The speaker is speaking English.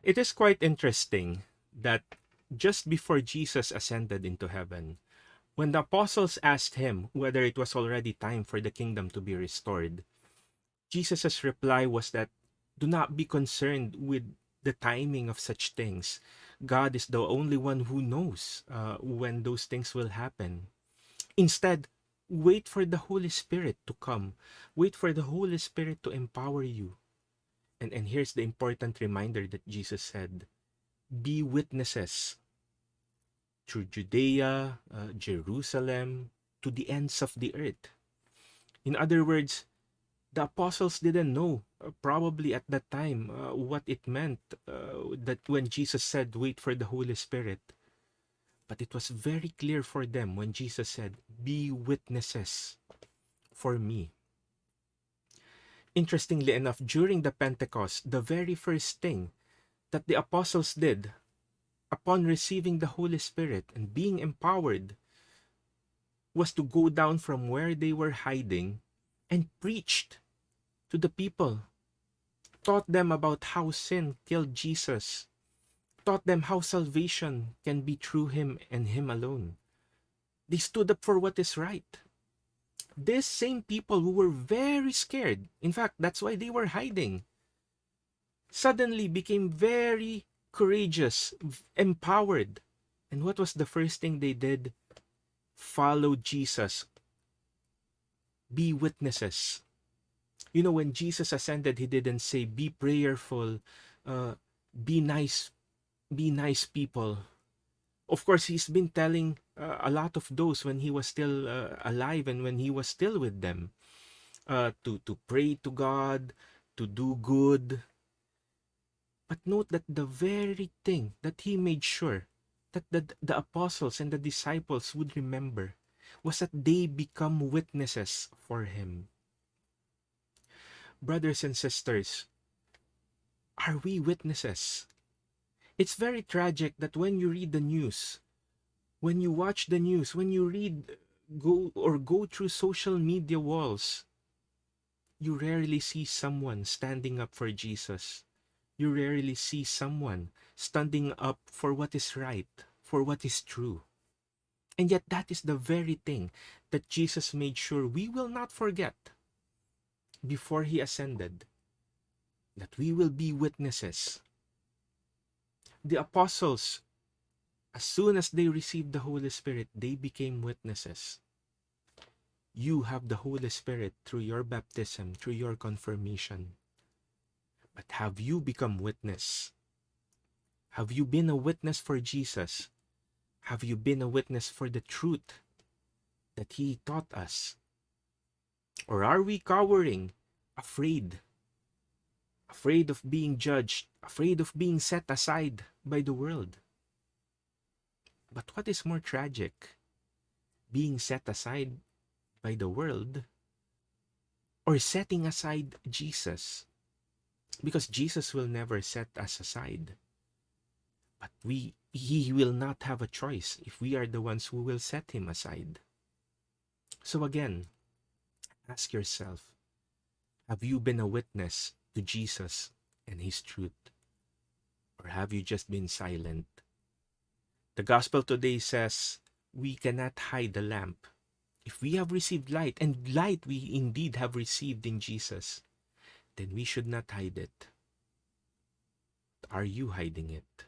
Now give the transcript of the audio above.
It is quite interesting that just before Jesus ascended into heaven, when the apostles asked him whether it was already time for the kingdom to be restored, Jesus' reply was that do not be concerned with the timing of such things. God is the only one who knows when those things will happen. Instead, wait for the Holy Spirit to come. Wait for the Holy Spirit to empower you. And here's the important reminder that Jesus said, be witnesses through Judea, Jerusalem, to the ends of the earth. In other words, the apostles didn't know, probably at that time, what it meant that when Jesus said, wait for the Holy Spirit. But it was very clear for them when Jesus said, be witnesses for me. Interestingly enough, during the Pentecost, the very first thing that the apostles did upon receiving the Holy Spirit and being empowered was to go down from where they were hiding and preached to the people, taught them about how sin killed Jesus, taught them how salvation can be through him and him alone. They stood up for what is right. These same people who were very scared, in fact, that's why they were hiding, suddenly became very courageous, empowered. And what was the first thing they did? Follow Jesus. Be witnesses. You know, when Jesus ascended, he didn't say, be prayerful, uh, be nice, be nice people. Of course, he's been telling a lot of those when he was still alive and when he was still with them, to pray to God, to do good. But note that the very thing that he made sure that the apostles and the disciples would remember was that they become witnesses for him. Brothers and sisters, are we witnesses? It's very tragic that when you read the news, when you watch the news, when you go through social media walls, you rarely see someone standing up for Jesus. You rarely see someone standing up for what is right, for what is true. And yet that is the very thing that Jesus made sure we will not forget before he ascended, that we will be witnesses. The apostles, as soon as they received the Holy Spirit, they became witnesses. You have the Holy Spirit through your baptism, through your confirmation. But have you become witness? Have you been a witness for Jesus? Have you been a witness for the truth that he taught us? Or are we cowering, afraid? Afraid of being judged, afraid of being set aside by the world? But what is more tragic? Being set aside by the world or setting aside Jesus? Because Jesus will never set us aside. But he will not have a choice if we are the ones who will set him aside. So again, ask yourself, have you been a witness to Jesus and his truth? Or have you just been silent? The gospel today says we cannot hide the lamp. If we have received light, and light we indeed have received in Jesus, then we should not hide it. Are you hiding it?